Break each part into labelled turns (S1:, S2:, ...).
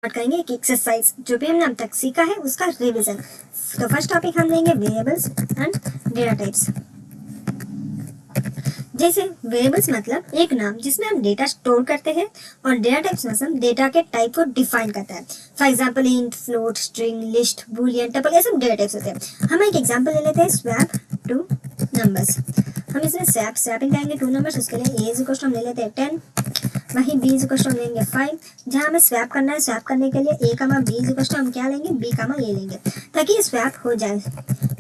S1: Start करेंगे एक exercise जो भी हमने अब तक सीखा है उसका रिवीजन। तो फर्स्ट टॉपिक हम लेंगे वेरिएबल्स एंड डेटा टाइप्स। जैसे वेरिएबल्स मतलब एक नाम जिसमें हम डेटा स्टोर करते हैं, और डेटा टाइप्स मतलब डेटा के टाइप को डिफाइन करता है। For example int, float, string, list, Boolean, tuple, ये सब डेटा टाइप्स होते हैं। हम एक एग्जांपल ले लेते हैं, स्वैप टू नंबर्स। हम इसमें स्वैपिंग करेंगे टू नंबर्स, उसके लिए ए इज इक्वल टू हम ले लेते हैं 10, वही बी इज इक्वल टू हम लेंगे 5। जहाँ हमें स्वैप करना है, स्वैप करने के लिए ए कामा बी इज इक्वल टू हम क्या लेंगे, बी कामा ए लेंगे, ताकि ये स्वैप हो जाए।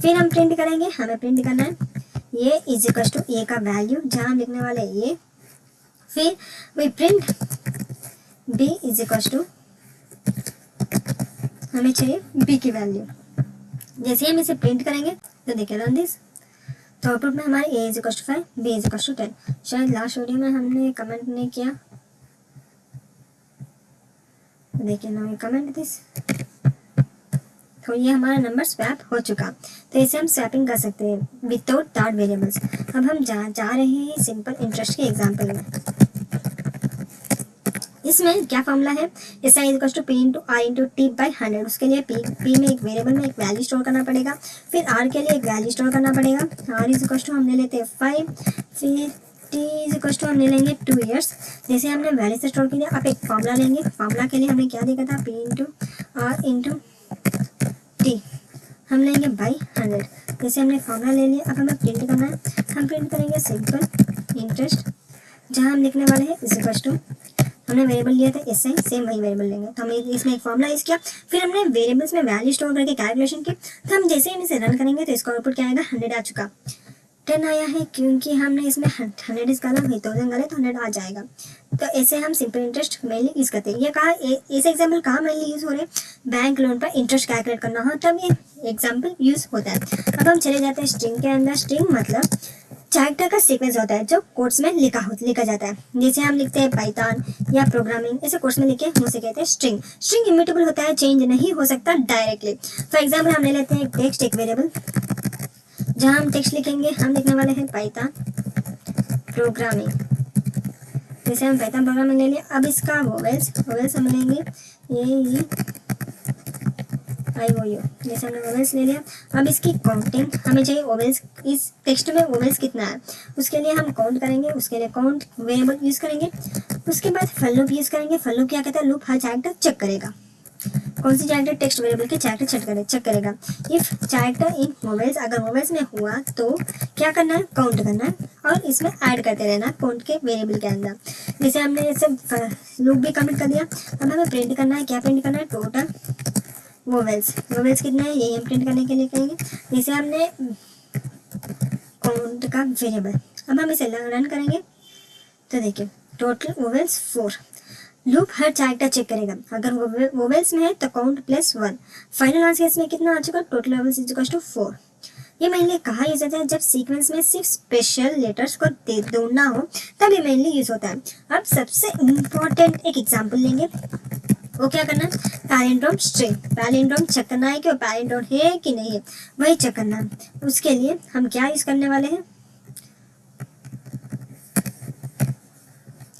S1: फिर हम प्रिंट करेंगे, हमें प्रिंट करना है ये इज इक्वल टू ए का वैल्यू, जहाँ हम लिखने वाले ये। फिर we print B is equal to, हमें चाहिए बी की वैल्यू। जैसे हम इसे प्रिंट करेंगे तो देखिए रन दिस, तो आउटपुट में हमारे A is equal to 5, B is equal to 10। शायद लास्ट वीडियो में हमने कमेंट नहीं किया, देखिए ना कमेंट दिस। तो ये हमारा नंबर स्वैप हो चुका। तो इसे हम स्वैपिंग कर सकते हैं विदाउट दैट वेरिएबल्स। अब हम जा रहे हैं सिंपल इंटरेस्ट के एग्जांपल में। इसमें क्या फॉर्मूला है, S I equal to P into I into T by 100। उसके लिए पी में एक वेरिएबल में एक वैल्यू स्टोर करना पड़ेगा, फिर आर के लिए एक वैल्यू स्टोर करना पड़ेगा। आर इज इक्वल टू हम ले लेते हैं 5, फिर टी इज इक्वल टू हम ले लेंगे 2 ईयर्स। जैसे हमने वैल्यू से स्टोर किया, आप एक फॉर्मूला लेंगे। फॉर्मूला के लिए हमने क्या देखा था, P into R into T हम लेंगे बाई 100। जैसे हमने फॉर्मूला ले लिया, अब हमें प्रिंट करना है। हम प्रिंट करेंगे सिंपल इंटरेस्ट, जहाँ हम लिखने वाले हैं इज इक्वल टू, हमने वेरिएबल लिया था एस आई, सेम वही वेरिएबल लेंगे। तो हमें इसमें एक फॉर्मूला यूज किया, फिर हमने वेरिएबल्स में वैल्यू स्टोर करके कैलकुलेशन की। तो हम जैसे हम इसे रन करेंगे तो इसका आउटपुट क्या आएगा, 100 आ चुका। 10 आया है क्योंकि हमने इसमें 100 इस डाला, 1000 डाले तो 100 आ जाएगा। तो ऐसे हम सिंपल इंटरेस्ट मेनली यूज करते हैं। ये कहा ऐसे एग्जाम्पल कहाँ मेनली यूज हो रहे हैं, बैंक लोन पर इंटरेस्ट कैलकुलेट करना हो तब ये एग्जाम्पल यूज होता है। अब हम चले जाते हैं स्ट्रिंग के अंदर। स्ट्रिंग मतलब कैरेक्टर का सीक्वेंस होता है जो कोड्स में लिखा जाता है। जैसे हम लिखते हैं पाइथन या प्रोग्रामिंग, ऐसे कोड्स में लिखे उसे कहते हैं स्ट्रिंग। स्ट्रिंग इम्यूटेबल होता है, चेंज नहीं हो सकता डायरेक्टली। फॉर एग्जाम्पल हम ले लेते हैं टेक्स्ट, एक वेरिएबल जहाँ हम टेक्स्ट लिखेंगे, हम लिखने वाले हैं पाइथन प्रोग्रामिंग। जैसे हम पाइथन प्रोग्रामिंग ले लिया, अब इसका वोवेल्स हम लेंगे ये आई ओ यू। जैसे हमने वोवेल्स ले लिया, अब इसकी काउंटिंग हमें चाहिए, वोवेल्स इस टेक्स्ट में वोवेल्स कितना है उसके लिए हम काउंट करेंगे। उसके लिए काउंट वेरिएबल यूज करेंगे। उसके बाद फॉर लूप यूज करेंगे। फॉर लूप क्या कहता है, लूप हर कैरेक्टर चेक करेगा, कौन सी कैरेक्टर टेक्स्ट वेरिएबल के कैरेक्टर चेक करेगा। इफ कैरेक्टर इन वोवेल्स, अगर वोवेल्स में हुआ तो क्या करना है, काउंट करना है और इसमें ऐड करते रहना काउंट के वेरिएबल के अंदर। जैसे हमने इसे लूप भी कमेंट कर दिया। अब हमें प्रिंट करना है, क्या प्रिंट करना है, टोटल वोवेल्स कितना है, यही हम प्रिंट करने के लिए कहेंगे। जैसे हमने काउंट का वेरिएबल, अब हम इसे रन करेंगे तो देखिए टोटल वोवेल्स 4। लूप हर कैरेक्टर चेक करेगा, अगर वोवेल्स में है तो काउंट प्लस 1। फाइनल आंसर इसमें कितना आ चुका, total vowels is equal to 4। ये मेनली कहा यूज होता है जब सीक्वेंस में सिर्फ स्पेशल लेटर्स को ढूंढना हो, तब ये मेनली यूज होता है। अब सबसे इम्पोर्टेंट एक एग्जाम्पल लेंगे, वो क्या करना है, पैलिंड्रोम स्ट्रिंग। पैलिंड्रोम चेक करना है कि वो पैलिंड्रोम है कि नहीं है, वही चेक करना है। उसके लिए हम क्या यूज करने वाले हैं,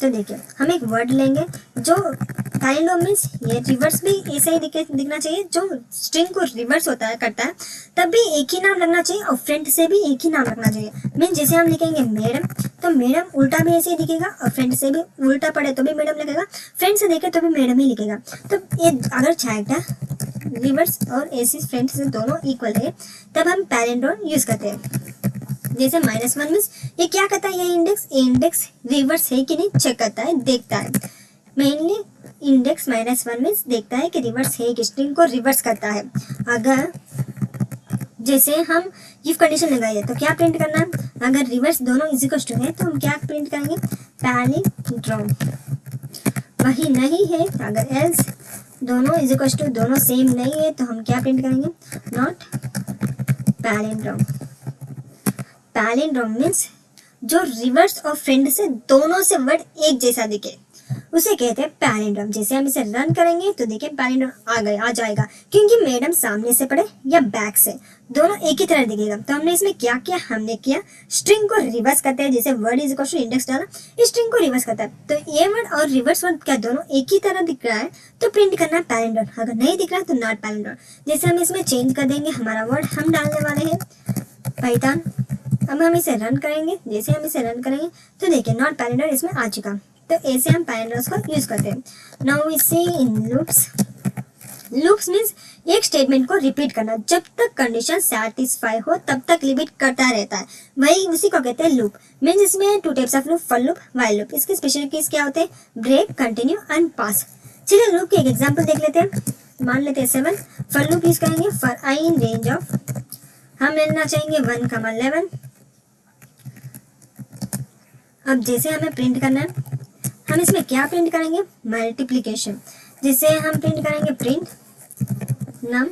S1: तो देखिए हम एक वर्ड लेंगे जो पैलिंड्रोम मीन्स ये रिवर्स भी ऐसे ही दिखना चाहिए, जो स्ट्रिंग को रिवर्स होता है करता है तब भी एक ही नाम लगना चाहिए और फ्रंट से भी एक ही नाम रखना चाहिए। मीन जैसे हम लिखेंगे मैडम, तो मैडम उल्टा भी ऐसे ही दिखेगा और फ्रंट से भी उल्टा पड़े तो भी मैडम लिखेगा, फ्रंट से देखे तो भी मैडम ही लिखेगा। तो ये अगर कैरेक्टर रिवर्स और ऐसे फ्रंट से दोनों इक्वल है तब हम पैलिंड्रोम यूज करते हैं। जैसे -1 मीन्स ये क्या करता है, ये इंडेक्स रिवर्स है कि नहीं चेक करता है, देखता है। मेनली इंडेक्स -1 मीन्स देखता है कि रिवर्स है कि स्ट्रिंग को रिवर्स करता है। अगर जैसे हम इफ कंडीशन लगाइए तो क्या प्रिंट करना है, अगर रिवर्स दोनों इज इक्वल टू है तो हम क्या प्रिंट करेंगे, पैलिंड्रोम। वही नहीं है अगर एल्स दोनों इज इक्वल टू, दोनों सेम नहीं है तो हम क्या प्रिंट करेंगे, नॉट पैलिंड्रोम। पैलिंड्रोम मीन्स जो रिवर्स और फ्रंट से दोनों से वर्ड एक जैसा दिखे, उसे कहते हैं पैलिंड्रोम। जैसे हम इसे रन करेंगे तो देखिए पैलिंड्रोम आ जाएगा, क्योंकि मैडम सामने से पढ़े या बैक से, दोनों एक ही तरह दिखेगा। तो हमने इसमें क्या किया, हमने किया स्ट्रिंग को रिवर्स करते हैं। जैसे word is equal to index डाला, स्ट्रिंग को रिवर्स करता है। तो ये वर्ड और रिवर्स वर्ड क्या दोनों एक ही तरह दिख रहा है तो प्रिंट करना है पैलिंड्रोम, अगर नहीं दिख रहा है तो नॉट पैलिंड्रोम। जैसे हम इसमें चेंज कर देंगे, हमारा वर्ड हम डालने वाले हैं पाइथन। अब हम इसे रन करेंगे, जैसे हम इसे रन करेंगे तो देखिए नॉट पैलिंड्रोम इसमें आ चुका। तो ऐसे हम पैलिंड्रोम्स को यूज करते हैं। Now we see in loops. Loops means एक स्टेटमेंट को रिपीट करना, जब तक कंडीशन सेटिस्फाई हो तब तक रिपीट करता रहता है, वही उसी को कहते हैं लूप। मीन्स इसमें to types of loop, for loop, while loop. इसके स्पेशल कीज क्या होते हैं, ब्रेक, कंटिन्यू एंड पास। चलिए लूप के एक एग्जांपल देख लेते हैं। मान लेते हैं 7 फॉर लूप यूज करेंगे for I in range of, हम लेना चाहेंगे 1,11। अब जैसे हमें प्रिंट करना है, हम इसमें क्या प्रिंट करेंगे, मल्टीप्लिकेशन। जैसे हम प्रिंट करेंगे प्रिंट नम,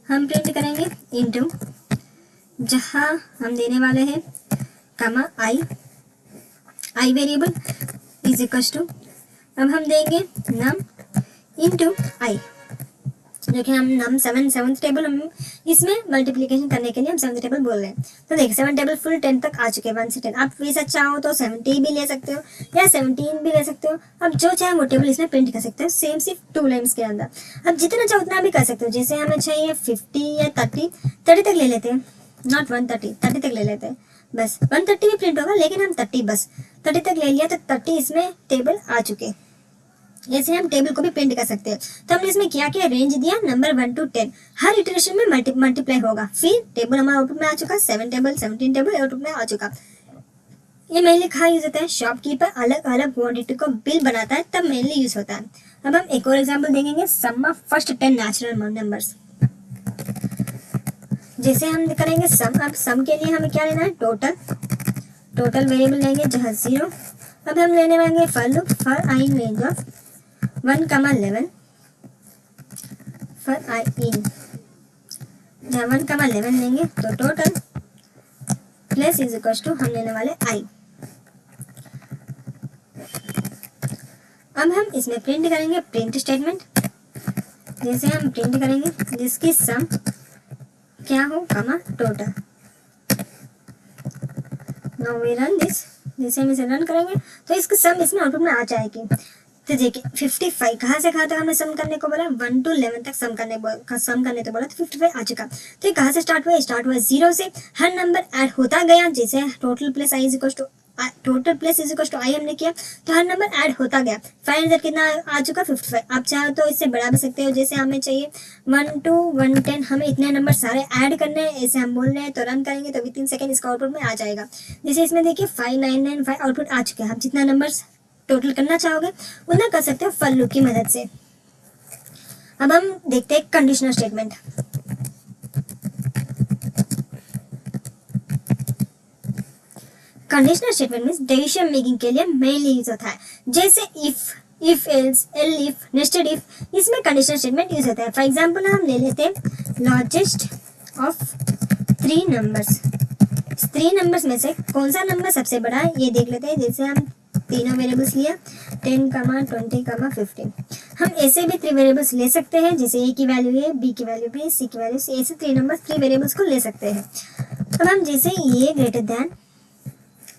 S1: हम प्रिंट करेंगे इनटू, जहां हम देने वाले हैं कमा I variable is equal to, अब हम देंगे नम इनटू आई, जो कि हम नम 7 टेबल हम इसमें मल्टीप्लिकेशन करने के लिए हम 7 टेबल बोल रहे हैं। तो देखिए 7 टेबल फुल 10 तक आ चुके हैं, 1 से 10। आप वैसा चाहो तो 70 भी ले सकते हो या 17 भी ले सकते हो। अब जो चाहे वो टेबल इसमें प्रिंट कर सकते हो, सेम सिर्फ 2 लाइन्स के अंदर। अब जितना चाहो उतना भी कर सकते हो। जैसे हमें चाहिए 50 या 30 तक ले लेते हैं, नॉट 130, 30 तक ले लेते हैं बस। 130 भी प्रिंट होगा लेकिन हम 30 बस 30 तक ले लिया तो 30 इसमें टेबल आ चुके। ऐसे हम टेबल को भी प्रिंट कर सकते हैं। तो हमने इसमें क्या किया, रेंज दिया नंबर 1 to 10, हर इटरेशन में मल्टीप्लाई होगा। फिर टेबल हमारा आउटपुट में आ चुका, 7 टेबल 17 टेबल आउटपुट में आ चुका। ये मेनली कहाँ यूज होता है, शॉपकीपर अलग अलग क्वांटिटी को बिल बनाता है तब मेनली यूज होता है। अब हम एक और एग्जाम्पल देखेंगे, सम ऑफ फर्स्ट 10 नेचुरल नंबर्स। जैसे हम करेंगे सम, अब सम के लिए हमें क्या लेना है, टोटल वेरिएबल लेंगे जहाँ 0। अब हम लेने वाले for loop for I in range of 1,11 for I in, जहाँ 1,11 लेंगे तो total plus is equal to हम लेने वाले आई। अब हम इसमें प्रिंट करेंगे प्रिंट स्टेटमेंट। जैसे हम प्रिंट करेंगे जिसकी सम क्या हो comma total. Now we run this. जैसे हम इसे रन करेंगे तो इसकी सम इसमें आउटपुट में आ जाएगी। तो देखिए 55 कहाँ से कहाँ तक हमने सम करने को बोला, 1 to 11 तक सम करने तो बोला, तो 55 आ चुका। तो ये कहाँ से स्टार्ट हुआ, 0 से। हर नंबर ऐड होता गया, जैसे total plus I is equal to I हमने किया तो हर नंबर ऐड होता गया। 5 कितना आ चुका, 55। आप चाहो तो इससे बढ़ा भी सकते हो। जैसे हमें चाहिए 1 to 110, हमें इतने नंबर सारे ऐड करने हैं, ऐसे हम बोल रहे हैं। तो रन करेंगे तो विद इन सेकेंड इसका आउटपुट में आ जाएगा। जैसे इसमें देखिए 5995 आउटपुट आ चुके हैं। आप जितना नंबर टोटल करना चाहोगे उतना कर सकते हो फॉर लूप की मदद से। अब हम देखते हैं conditional statement. Conditional statement means decision making के लिए मेनली यूज होता है। जैसे if else, if, nested if, इसमें कंडीशनल स्टेटमेंट यूज होता है। फॉर एग्जांपल हम ले लेते हैं लार्जेस्ट ऑफ 3 नंबर्स। 3 नंबर्स में से कौन सा नंबर सबसे बड़ा है ये देख लेते हैं। जैसे हम तीनों वेरिएबल्स लिया 10, 20, 15। हम ऐसे भी 3 वेरिएबल्स ले सकते हैं, जैसे ए की वैल्यू ए, बी की वैल्यू बी, सी की वैल्यू सी। ऐसे 3 वेरिएबल्स को ले सकते हैं। अब हम जैसे A greater than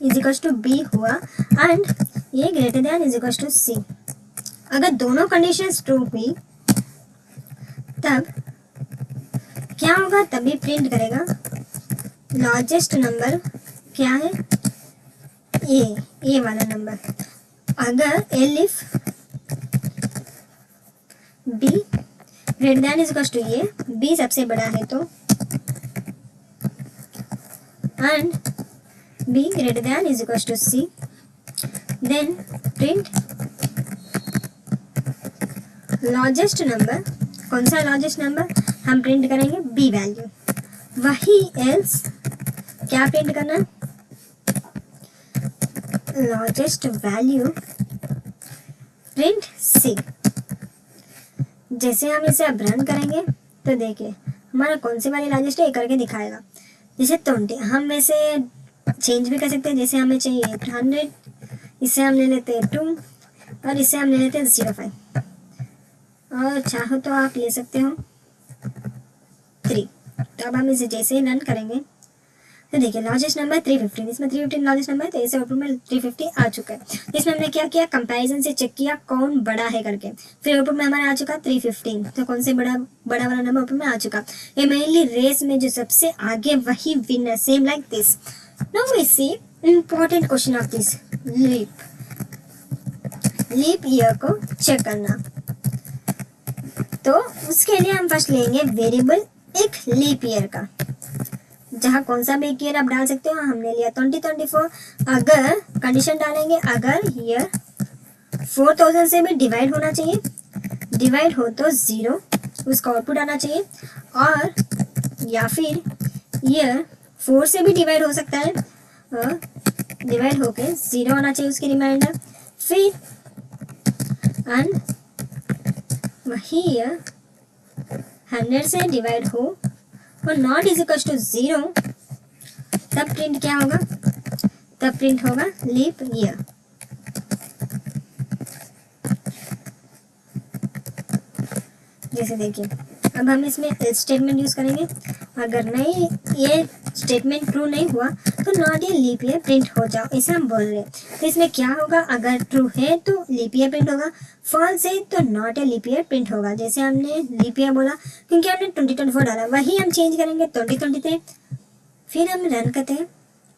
S1: is equal to B हुआ and A greater than is equal to C, अगर दोनों कंडीशंस ट्रू हुई तब क्या होगा, तभी प्रिंट करेगा लार्जेस्ट नंबर क्या है, ए वाला नंबर। अगर elif B greater than is equal to A, B सबसे बड़ा है तो, and B greater than is equal to C, then print largest number. कौन सा लार्जेस्ट नंबर, हम प्रिंट करेंगे बी वैल्यू। वही एल्स क्या प्रिंट करना, लार्जेस्ट वैल्यू प्रिंट सी। जैसे हम इसे अब रन करेंगे तो देखिए हमारा कौन सी वाली लार्जेस्ट है करके दिखाएगा। जैसे 20 हम वैसे चेंज भी कर सकते हैं। जैसे हमें चाहिए 100, इसे हम ले लेते हैं 2, और इससे हम ले लेते हैं 0.5 और चाहो तो आप ले सकते हो 3। तो अब हम इसे जैसे ही रन करेंगे तो देखिए लार्जेस्ट नंबर 315, इसमें 315 लार्जेस्ट नंबर है, तो इसे आउटपुट में 350 आ चुका है। इसमें हमने क्या किया, कंपैरिजन से चेक किया कौन बड़ा है करके, फिर आउटपुट में हमारा आ चुका 315। तो कौन से बड़ा वाला नंबर आउटपुट में आ चुका। ये मेनली रेस में जो सबसे आगे वही winner, same like this. Now we see important question of this leap year को चेक करना। तो उसके लिए हम फर्स्ट लेंगे वेरिएबल एक लीप ईयर का, जहाँ कौन सा भी ईयर आप डाल सकते हो। हमने लिया 2024। अगर कंडीशन डालेंगे, अगर ईयर 4000 से भी डिवाइड होना चाहिए, डिवाइड हो तो 0 उसका आउटपुट आना चाहिए, और या फिर ईयर 4 से भी डिवाइड हो सकता है, डिवाइड होके 0 आना चाहिए उसकी रिमाइंडर। फिर एंड वही ईयर 100 से डिवाइड हो और नॉट इज इक्वल टू 0, तब प्रिंट क्या होगा, तब प्रिंट होगा लीप ईयर। जैसे देखिए अब हम इसमें स्टेटमेंट यूज करेंगे। अगर नहीं ये स्टेटमेंट ट्रू नहीं हुआ तो not a leap year print हो जाओ, ऐसा हम बोल रहे हैं। तो इसमें क्या होगा, अगर ट्रू है तो लीप ईयर प्रिंट होगा, फॉल्स है तो not a leap year print होगा। जैसे हमने लीप ईयर बोला क्योंकि हमने 2024 डाला, वही हम चेंज करेंगे 2023। फिर हम रन करते हैं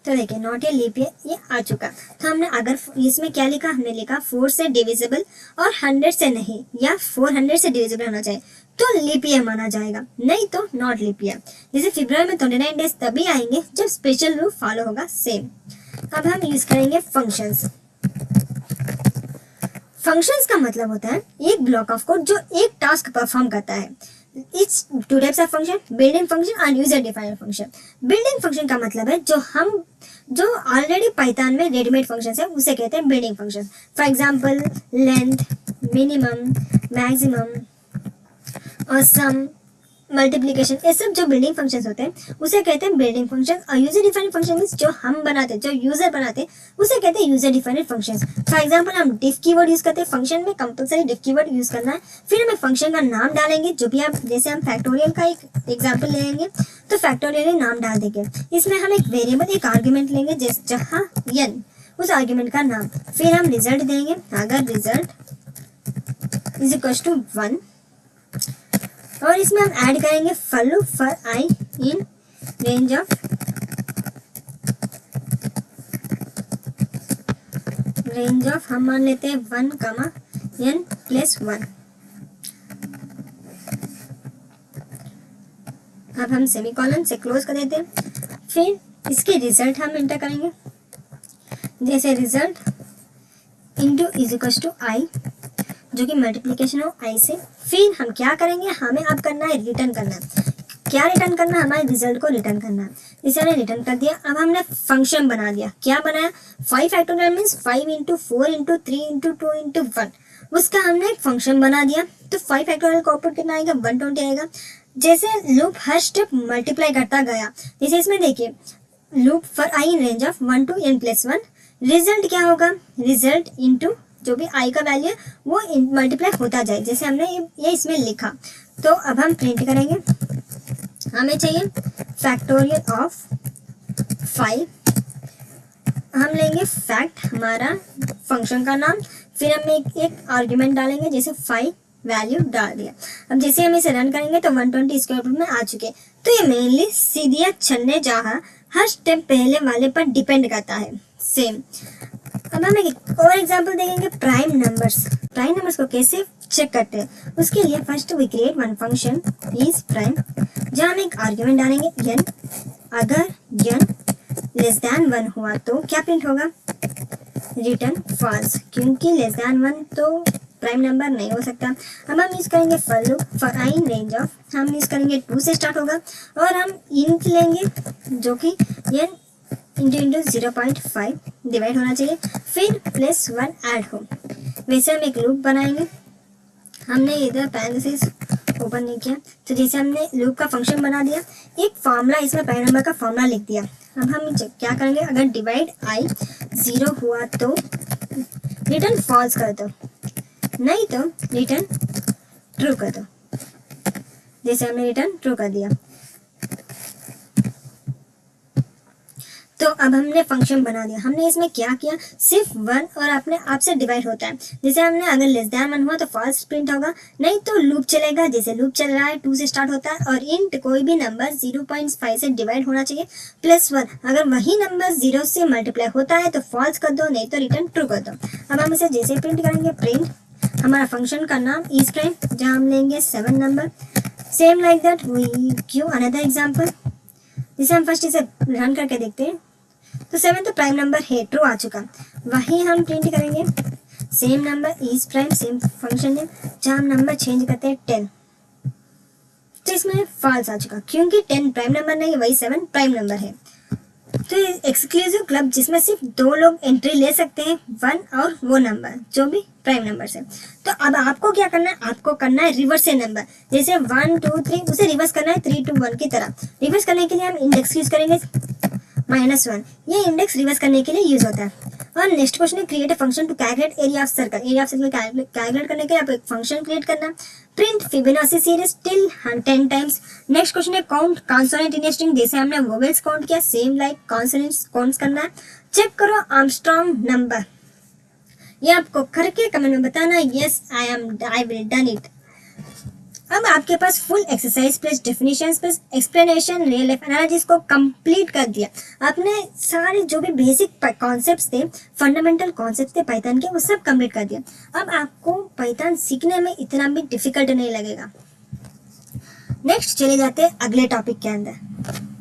S1: तो देखिए नॉट ए लीप ईयर ये आ चुका। तो हमने अगर इसमें क्या लिखा, हमने लिखा 4 से डिविजिबल और 100 से नहीं, या 400 से डिविजिबल होना चाहिए तो लीप ईयर माना जाएगा, नहीं तो नॉट लीप ईयर। जैसे फरवरी में 29 डेज तभी आएंगे जब स्पेशल रूल फॉलो होगा सेम। अब हम यूज करेंगे फंक्शंस। फंक्शंस का मतलब होता है एक ब्लॉक ऑफ कोड जो एक टास्क परफॉर्म करता है। It's two types of function, building function और user defined function. Building function का मतलब है जो ऑलरेडी पाइथन में रेडीमेड फंक्शन है उसे कहते हैं building function. For example length, minimum, maximum और सम, मल्टीप्लिकेशन, ये सब जो बिल्डिंग फंक्शंस होते हैं उसे कहते हैं बिल्डिंग फंक्शन। और यूजर डिफाइंड फंक्शन जो हम बनाते हैं, जो यूजर बनाते हैं उसे कहते हैं user defined functions. For example हम डिफ कीवर्ड यूज करते हैं, फंक्शन में कंपलसरी डिफ कीवर्ड यूज करना है। फिर हमें फंक्शन का नाम डालेंगे, जो भी आप, जैसे हम फैक्टोरियल का एक एग्जाम्पल लेंगे तो फैक्टोरियल नाम डाल देंगे। इसमें हम एक वेरिएबल, एक आर्ग्यूमेंट लेंगे जहाँ n उस आर्ग्यूमेंट का नाम, फिर हम रिजल्ट देंगे। अगर रिजल्ट इज इक्वल टू 1 और इसमें हम ऐड करेंगे for loop for I in range of हम मान लेते हैं 1, n + 1। अब हम सेमीकोलन से क्लोज कर देते हैं। फिर इसके रिजल्ट हम एंटर करेंगे, जैसे result into is equal to I, जो कि मल्टीप्लिकेशन हो I से। फिर हम क्या करेंगे, हमें अब करना है रिटर्न करना है। क्या रिटर्न करना है, हमारे रिजल्ट को रिटर्न करना है। इसे हमने रिटर्न कर दिया। अब हमने फंक्शन बना दिया। क्या बनाया, 5 फैक्टोरियल मीन्स 5 × 4 × 3 × 2 × 1, उसका हमने एक फंक्शन बना दिया। तो 5 फैक्टोरियल का आउटपुट कितना आएगा, 120 आएगा। जैसे लूप हर स्टेप मल्टीप्लाई करता गया, जैसे इसमें देखिए loop for I in range of 1 to n + 1, result क्या होगा, रिजल्ट इंटू जो भी I का वैल्यू है वो मल्टीप्लाई होता जाए, जैसे हमने ये इसमें लिखा। तो अब हम प्रिंट करेंगे, हमें चाहिए फैक्टोरियल ऑफ 5। हम लेंगे फैक्ट, हमारा फंक्शन का नाम, फिर हम एक आर्ग्यूमेंट डालेंगे, जैसे 5 वैल्यू डाल दिया। अब जैसे हम इसे रन करेंगे तो 120 इसके आउटपुट में आ चुके। तो ये मेनली सीधिया चलने जहाँ हर स्टेप पहले वाले पर डिपेंड करता है सेम। अब हम एक और एग्जांपल देखेंगे, प्राइम नंबर्स। प्राइम नंबर्स को कैसे चेक करते हैं, उसके लिए first we create one function is prime, जहाँ हम एक आर्ग्यूमेंट डालेंगे n। अगर n < 1 हुआ तो क्या प्रिंट होगा, रिटर्न फॉल्स, क्योंकि < 1 तो प्राइम नंबर नहीं हो सकता। अब हम यूज करेंगे for loop for I in range of, हम यूज करेंगे 2 से स्टार्ट होगा, और हम इंट लेंगे जो कि n इंटू 0.5 डिवाइड होना चाहिए, फिर +1 ऐड हो। वैसे हम एक लूप बनाएंगे, हमने इधर पैरेंथेसिस ओपन नहीं किया, तो जैसे हमने लूप का फंक्शन बना दिया, एक फॉर्मूला इसमें प्राइम नंबर का फॉर्मूला लिख दिया। अब हम क्या करेंगे, अगर डिवाइड I 0 हुआ तो रिटर्न फॉल्स कर दो, नहीं तो रिटर्न ट्रू कर दो, जैसे हमने रिटर्न ट्रू कर दिया। तो अब हमने फंक्शन बना दिया। हमने इसमें क्या किया, सिर्फ 1 और अपने आप से डिवाइड होता है। जैसे हमने अगर लेस देन 1 हुआ तो फॉल्स प्रिंट होगा, नहीं तो लूप चलेगा। जैसे लूप चल रहा है 2 से स्टार्ट होता है और इंट कोई भी नंबर 0.5 से डिवाइड होना चाहिए +1। अगर वही नंबर 0 से मल्टीप्लाई होता है तो फॉल्स कर दो, नहीं तो रिटर्न ट्रू कर दो। अब हम इसे जैसे प्रिंट करेंगे, प्रिंट हमारा फंक्शन का नाम इज प्राइम, जहाँ हम लेंगे 7 नंबर। Same like that we give another example. जैसे हम फर्स्ट इसे रन करके देखते हैं तो 7 तो प्राइम नंबर है, ट्रू आ चुका। वही हम प्रिंट करेंगे same number is prime, same function name, जहाँ हम नंबर चेंज करते हैं 10, तो इसमें फॉल्स आ चुका क्योंकि 10 प्राइम नंबर नहीं, वही 7 प्राइम नंबर है। तो एक्सक्लूसिव क्लब जिसमें सिर्फ 2 लोग एंट्री ले सकते हैं, 1 और वो नंबर जो भी प्राइम नंबर से। तो अब आपको क्या करना है, आपको करना है रिवर्स से नंबर, जैसे 1 2 3 उसे रिवर्स करना है 3 2 1 की तरह। रिवर्स करने के लिए हम इंडेक्स यूज करेंगे -1, ये इंडेक्स रिवर्स करने के लिए यूज होता है। और नेक्स्ट क्वेश्चन है create a function to calculate area of circle. Area of circle calculate करने के लिए आपको एक फंक्शन क्रिएट करना है, print Fibonacci series till 10 times. Next question है काउंट कॉन्सोनेंट इन स्ट्रिंग, जैसे हमने वोवेल्स काउंट किया सेम लाइक कॉन्सोनेंट्स काउंट करना है। चेक करो आर्मस्ट्रॉन्ग नंबर, ये आपको करके कमेंट में बताना yes I will done it. अब आपके पास full exercise plus definitions plus explanation real life analysis को कंप्लीट कर दिया। आपने सारे जो भी बेसिक कॉन्सेप्ट्स थे, फंडामेंटल कॉन्सेप्ट्स थे पाइथन के, वो सब कंप्लीट कर दिया। अब आपको पाइथन सीखने में इतना भी डिफिकल्ट नहीं लगेगा। नेक्स्ट चले जाते हैं अगले टॉपिक के अंदर।